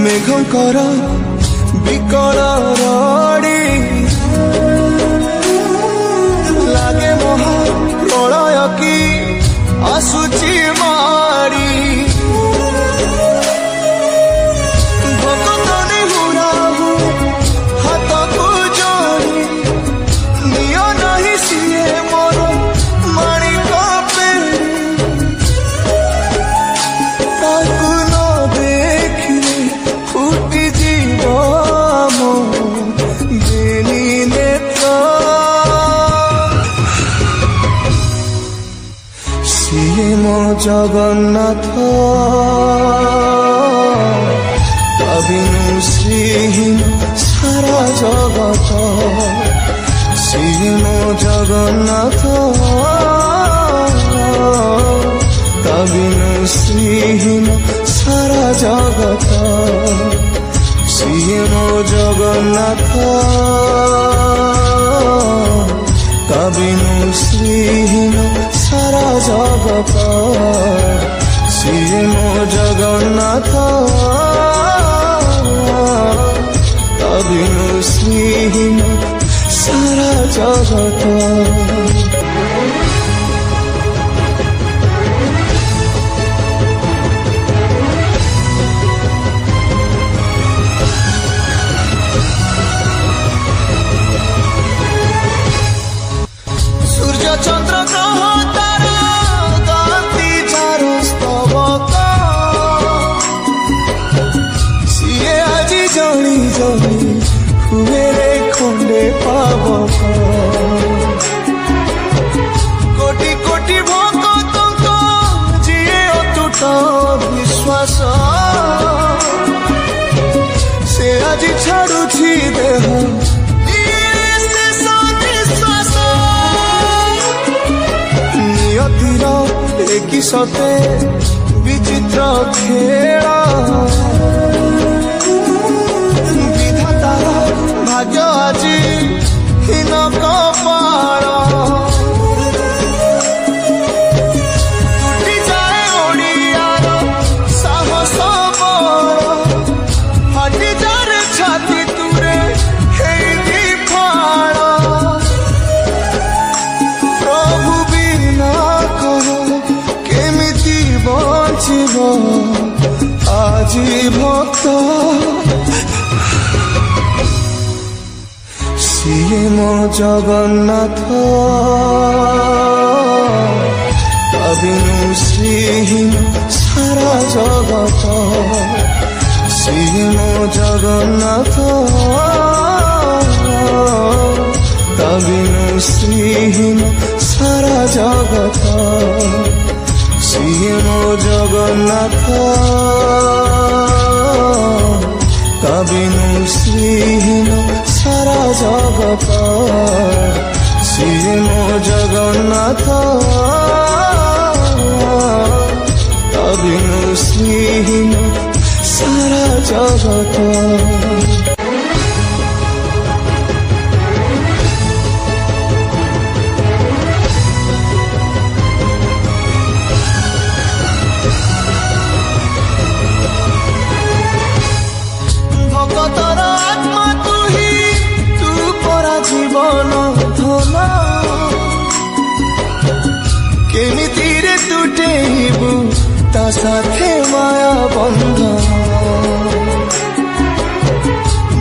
मेघंकर विकल रड़ी लागे महा प्रलय की आसुची मारी भक्तनी हुराहु हाथ को जोड़ी नियो नहीं सिए मोर माणिक पेड़ी ताकू न देखिले फुटी जीव मो बेनी नेत्र सिए मो जगन्नाथ बिनु श्रीहीन सारा जगत सिए मो जगन्नाथ बिनु श्रीहीन सारा जगत सिए मो जगन्नाथ बिनु श्रीहीन सारा जगत सिए मो जगन्नाथ बिनु श्रीहीन सारा जगत चंद्र ग्रह तारा गाती चारो स्तबक सिए आजी जणी जणी हुए रे खंडे पावक कोटि कोटि भक्तक जिए अतुट विश्वास से आजी छाड़ुछि देह कि सते विचित्र खेल विधातार भाग्य आज हीन कपाल टूटी जाए ओडियार साहस बल फाटी जाए छाती तुरे हेई फाड़ प्रभु बिना कह आजी भक्त सिए मो जगन्नाथ बिनु श्रीहीन सारा जगत सिए मो जगन्नाथ बिनु श्रीहीन सारा जगत सिए मो जगन्नाथ बिनु श्रीहीन सारा जगत सिए मो जगन्नाथ बिनु श्रीहीन सारा जगत जीवन धन केमितिरे तुटेबु ता साथे माया बंधन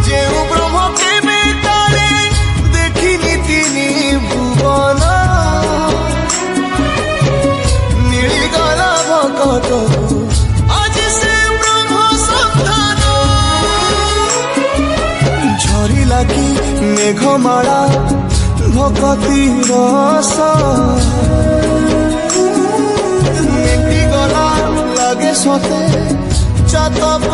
जे ब्रह्म केबे तारे देखिनी तिनी भुवन मिलिगला भक्तकु आज से ब्रह्म सन्धान झरिला कि मेघमाला भक्ति रस मेटी गला लगे सते चातक